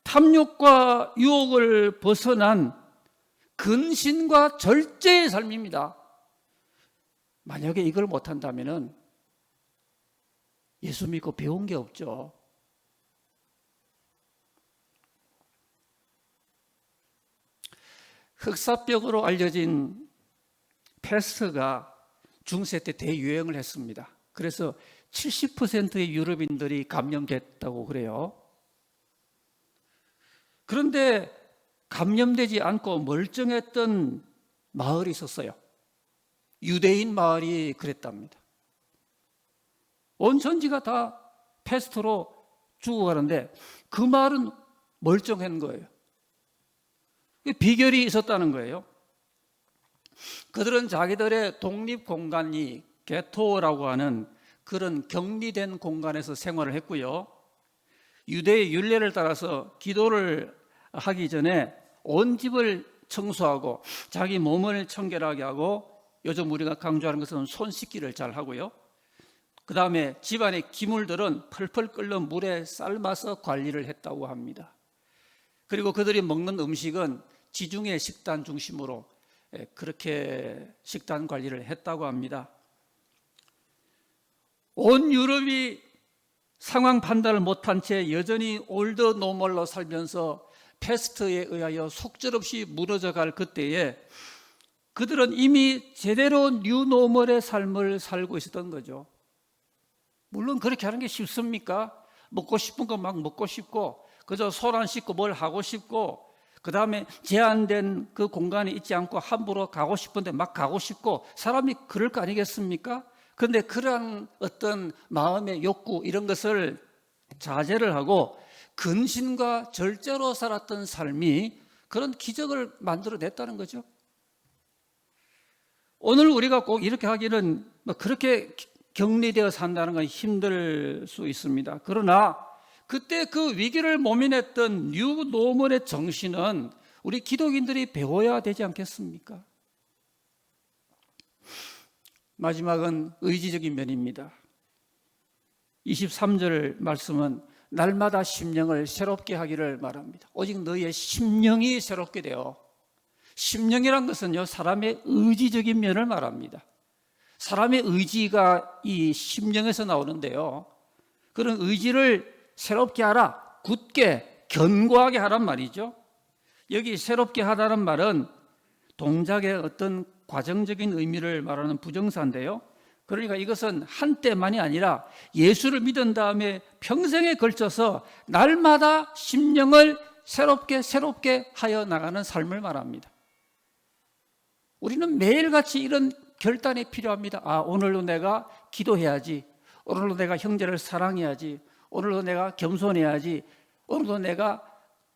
D: 탐욕과 유혹을 벗어난 근신과 절제의 삶입니다. 만약에 이걸 못한다면 예수 믿고 배운 게 없죠. 흑사병으로 알려진 패스트가 중세 때 대유행을 했습니다. 그래서 70%의 유럽인들이 감염됐다고 그래요. 그런데 감염되지 않고 멀쩡했던 마을이 있었어요. 유대인 마을이 그랬답니다. 온 전지가 다 패스트로 죽어가는데 그 마을은 멀쩡한 거예요. 비결이 있었다는 거예요. 그들은 자기들의 독립공간이 게토라고 하는 그런 격리된 공간에서 생활을 했고요. 유대의 율례를 따라서 기도를 하기 전에 온 집을 청소하고 자기 몸을 청결하게 하고, 요즘 우리가 강조하는 것은 손 씻기를 잘 하고요. 그 다음에 집안의 기물들은 펄펄 끓는 물에 삶아서 관리를 했다고 합니다. 그리고 그들이 먹는 음식은 지중해 식단 중심으로 그렇게 식단 관리를 했다고 합니다. 온 유럽이 상황 판단을 못한 채 여전히 올드 노멀로 살면서 패스트에 의하여 속절없이 무너져갈 그때에 그들은 이미 제대로 뉴노멀의 삶을 살고 있었던 거죠. 물론 그렇게 하는 게 쉽습니까? 먹고 싶은 거 막 먹고 싶고, 그저 손 안 씻고 뭘 하고 싶고, 그 다음에 제한된 그 공간에 있지 않고 함부로 가고 싶은데 막 가고 싶고, 사람이 그럴 거 아니겠습니까? 그런데 그러한 어떤 마음의 욕구 이런 것을 자제를 하고 근신과 절제로 살았던 삶이 그런 기적을 만들어냈다는 거죠. 오늘 우리가 꼭 이렇게 하기는 그렇게 격리되어 산다는 건 힘들 수 있습니다. 그러나 그때 그 위기를 모면했던 뉴 노멀의 정신은 우리 기독인들이 배워야 되지 않겠습니까? 마지막은 의지적인 면입니다. 23절 말씀은 날마다 심령을 새롭게 하기를 말합니다. 오직 너희의 심령이 새롭게 되어. 심령이란 것은요, 사람의 의지적인 면을 말합니다. 사람의 의지가 이 심령에서 나오는데요, 그런 의지를 새롭게 하라, 굳게 견고하게 하란 말이죠. 여기 새롭게 하라는 말은 동작의 어떤 과정적인 의미를 말하는 부정사인데요, 그러니까 이것은 한때만이 아니라 예수를 믿은 다음에 평생에 걸쳐서 날마다 심령을 새롭게 하여 나가는 삶을 말합니다. 우리는 매일같이 이런 결단이 필요합니다. 오늘도 내가 기도해야지, 오늘도 내가 형제를 사랑해야지, 오늘도 내가 겸손해야지, 오늘도 내가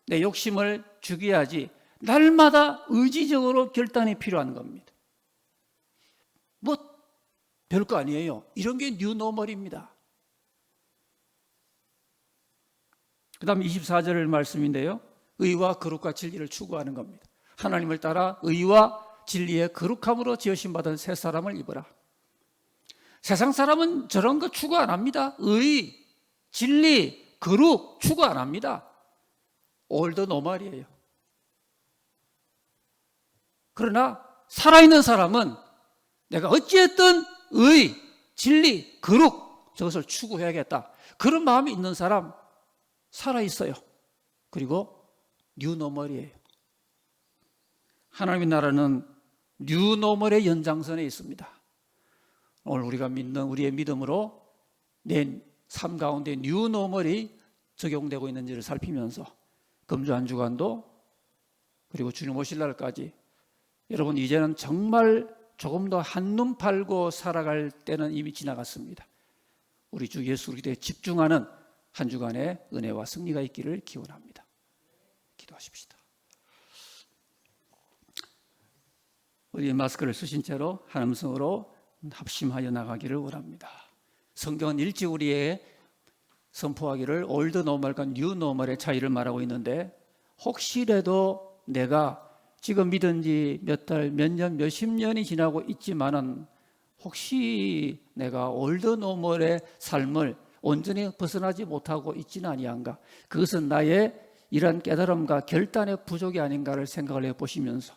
D: 내 욕심을 죽여야지. 날마다 의지적으로 결단이 필요한 겁니다. 별거 아니에요. 이런 게 뉴노멀입니다. 그 다음 24절 말씀인데요, 의와 거룩과 진리를 추구하는 겁니다. 하나님을 따라 의와 진리의 거룩함으로 지으심 받은 새 사람을 입어라. 세상 사람은 저런 거 추구 안 합니다. 의, 진리, 거룩 추구 안 합니다. 올드 노멀이에요. 그러나 살아있는 사람은 내가 어찌했든 의, 진리, 거룩 저것을 추구해야겠다, 그런 마음이 있는 사람 살아있어요. 그리고 뉴노멀이에요. 하나님의 나라는 뉴노멀의 연장선에 있습니다. 오늘 우리가 믿는 우리의 믿음으로 내 삶 가운데 뉴노멀이 적용되고 있는지를 살피면서 금주 한 주간도 그리고 주님 오실 날까지 여러분, 이제는 정말 조금 더 한눈 팔고 살아갈 때는 이미 지나갔습니다. 우리 주 예수 그리스도에 집중하는 한 주간의 은혜와 승리가 있기를 기원합니다. 기도하십시다. 우리 마스크를 쓰신 채로 한 음성으로 합심하여 나가기를 원합니다. 성경은 일찍 우리의 선포하기를 올드 노멀과 뉴 노멀의 차이를 말하고 있는데, 혹시라도 내가 지금 믿은 지 몇 달, 몇 년, 몇십 년이 지나고 있지만은 혹시 내가 올드 노멀의 삶을 온전히 벗어나지 못하고 있지는 아니한가? 그것은 나의 이러한 깨달음과 결단의 부족이 아닌가를 생각을 해보시면서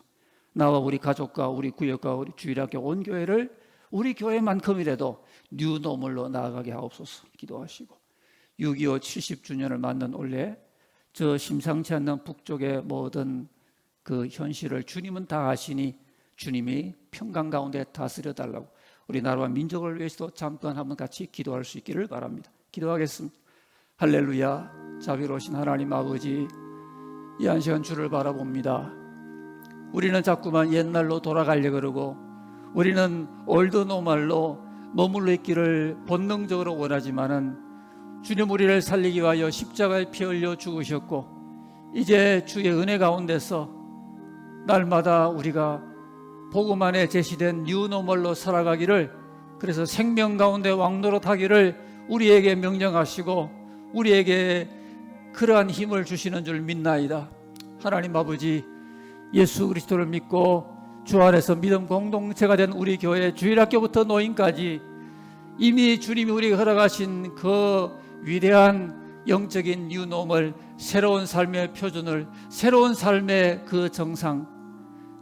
D: 나와 우리 가족과 우리 구역과 우리 주일학교 온 교회를 우리 교회만큼이라도 뉴노멀로 나아가게 하옵소서. 기도하시고 6.25 70주년을 맞는 올해 저 심상치 않는 북쪽의 모든 그 현실을 주님은 다 아시니 주님이 평강 가운데 다스려 달라고 우리 나라와 민족을 위해서도 잠깐 한번 같이 기도할 수 있기를 바랍니다. 기도하겠습니다. 할렐루야. 자비로우신 하나님 아버지, 이 한 시간 주를 바라봅니다. 우리는 자꾸만 옛날로 돌아가려고 그러고 우리는 올드 노멀로 머물러 있기를 본능적으로 원하지만은 주님, 우리를 살리기 위하여 십자가에 피 흘려 죽으셨고 이제 주의 은혜 가운데서 날마다 우리가 복음 안에 제시된 뉴노멀로 살아가기를, 그래서 생명 가운데 왕노릇하기를 우리에게 명령하시고 우리에게 그러한 힘을 주시는 줄 믿나이다. 하나님 아버지, 예수 그리스도를 믿고 주 안에서 믿음 공동체가 된 우리 교회 주일학교부터 노인까지 이미 주님이 우리에게 허락하신 그 위대한 영적인 뉴노멀, 새로운 삶의 표준을, 새로운 삶의 그 정상,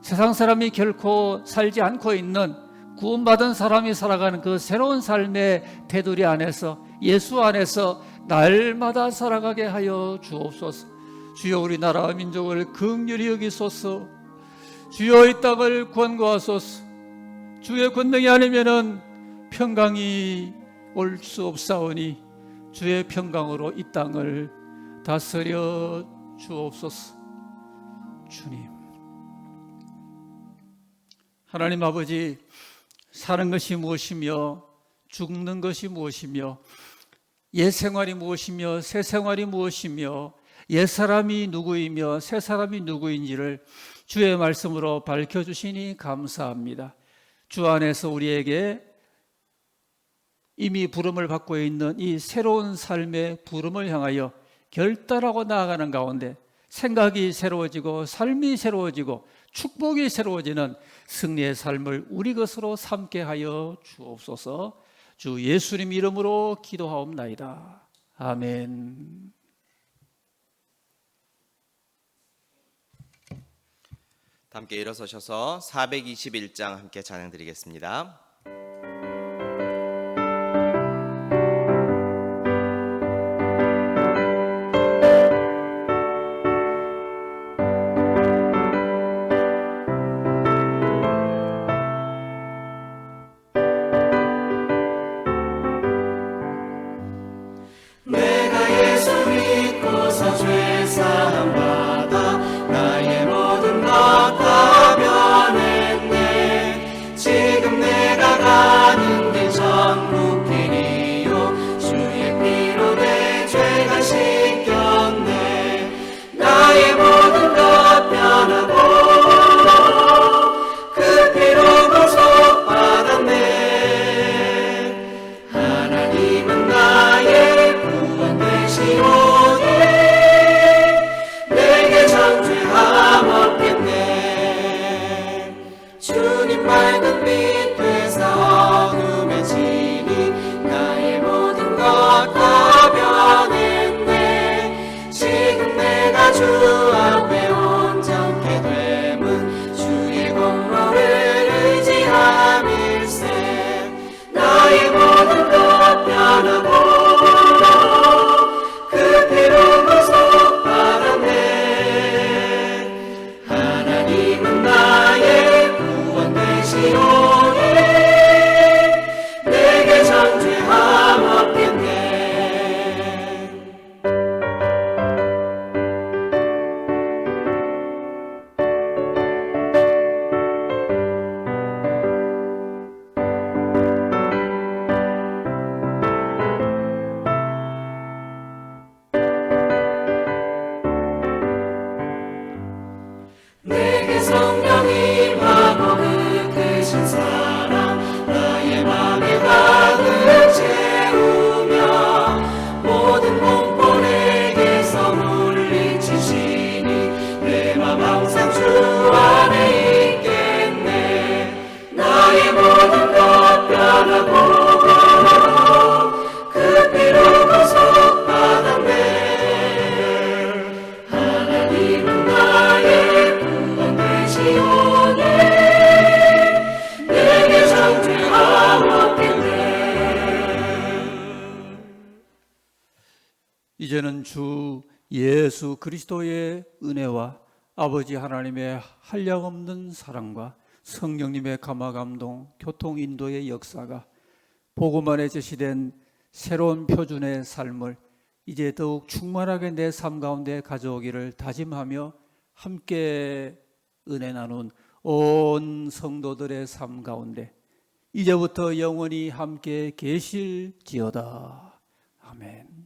D: 세상 사람이 결코 살지 않고 있는 구원받은 사람이 살아가는 그 새로운 삶의 테두리 안에서, 예수 안에서 날마다 살아가게 하여 주옵소서. 주여, 우리나라와 민족을 긍휼히 여기소서. 주여, 이 땅을 권고하소서. 주의 권능이 아니면은 평강이 올 수 없사오니 주의 평강으로 이 땅을 다스려 주옵소서. 주님. 하나님 아버지, 사는 것이 무엇이며 죽는 것이 무엇이며 옛 생활이 무엇이며 새 생활이 무엇이며 옛 사람이 누구이며 새 사람이 누구인지를 주의 말씀으로 밝혀주시니 감사합니다. 주 안에서 우리에게 이미 부름을 받고 있는 이 새로운 삶의 부름을 향하여 결단하고 나아가는 가운데 생각이 새로워지고 삶이 새로워지고 축복이 새로워지는 승리의 삶을 우리 것으로 삼게 하여 주옵소서. 주 예수님 이름으로 기도하옵나이다. 아멘.
A: 함께 일어서셔서 421장 함께 찬양 드리겠습니다.
B: 내가 예수 믿고서 죄사함 받아 나의 모든 것 다 변했네. 지금 내가 가는 길 천국길이요 주의 피로 내 죄가 씻겼네. 나의 모든 것 변하고 그 피로 구속받았네. 하나님은 나의 구원 되시오니 내게 정죄함 없겠네. 주님 밝은 빛 되사 어둠에 지니 나의 모든 것 다 변했네. 지금 내가 주 앞에 온전케 됨은 주의 공로를 의지함일세. 나의 모든 것 변하고 그 피로 구속받았네. 하나님은 나의 구원 되시오니 내게 정죄함 없겠네. 내게 성령 임하고 그 크신 사랑 나의 맘에 가득 채우며 모든 공포 내게서 물리치시니 내 맘 항상 주 안에 있겠네. 나의 모든 것 변하고 그 피로 구속받았네. 하나님은 나의 구원 되시오니 내게 정죄함 없겠네.
D: 이제는 주 예수 그리스도의 은혜와 아버지 하나님의 한량없는 사랑과 성령님의 감화감동, 교통 인도의 역사가 복음 안에 제시된 새로운 표준의 삶을 이제 더욱 충만하게 내 삶 가운데 가져오기를 다짐하며 함께 은혜 나눈 온 성도들의 삶 가운데 이제부터 영원히 함께 계실지어다. 아멘.